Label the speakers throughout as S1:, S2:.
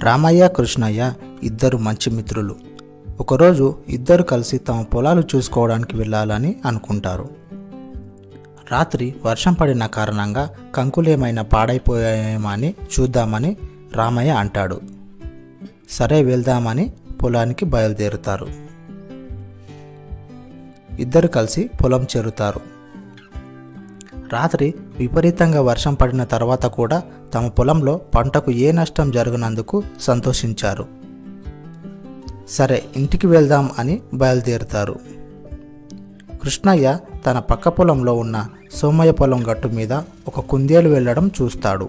S1: రామయ్య కృష్ణయ్య ఇద్దరు మంచి మిత్రులు. ఒకరోజు ఇద్దరు కలిసి తమ పొలాలు చూసుకోవడానికి వెళ్ళాలని అనుకుంటారు. రాత్రి వర్షం పడిన కారణంగా కంకులేమైనా పాడైపోయాయేమో అని చూద్దామని రామయ్య అంటాడు. సరే వెళ్దామని పొలానికి బయలుదేరుతారు. ఇద్దరు కలిసి పొలం చేరుతారు. రాత్రి విపరీతంగా వర్షం పడిన తర్వాత కూడా తమ పొలంలో పంటకు ఏ నష్టం జరగనందుకు సంతోషించారు. సరే ఇంటికి వెళ్దాం అని బయలుదేరుతారు. కృష్ణయ్య తన పక్క పొలంలో ఉన్న సోమయ్య పొలం గట్టు మీద ఒక కుందేలు వెళ్ళడం చూస్తాడు.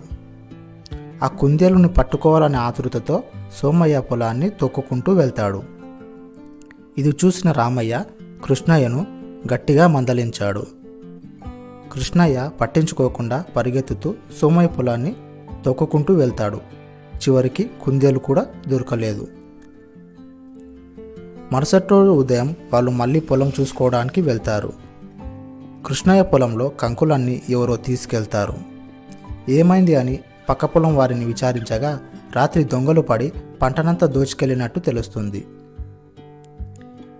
S1: ఆ కుందేలుని పట్టుకోవాలనే ఆతృతతో సోమయ్య పొలాన్ని తొక్కుకుంటూ వెళ్తాడు. ఇది చూసిన రామయ్య కృష్ణయ్యను గట్టిగా మందలించాడు. కృష్ణయ్య పట్టించుకోకుండా పరిగెత్తుతూ సోమయ్య పొలాన్ని తొక్కుకుంటూ వెళ్తాడు. చివరికి కుందేలు కూడా దొరకలేదు. మరుసటి రోజు ఉదయం వాళ్ళు మళ్ళీ పొలం చూసుకోవడానికి వెళ్తారు. కృష్ణయ్య పొలంలో కంకులన్నీ ఎవరో తీసుకెళ్తారు. ఏమైంది అని పక్క పొలం వారిని విచారించగా రాత్రి దొంగలు పడి పంటనంతా దోచుకెళ్ళినట్టు తెలుస్తుంది.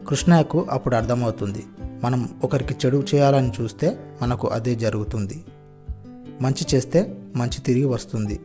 S1: కృష్ణయ్యకు అప్పుడు అర్థమవుతుంది, మనం ఒకరికి చెడు చేయాలని చూస్తే మనకు అదే జరుగుతుంది. మంచి చేస్తే మంచి తిరిగి వస్తుంది.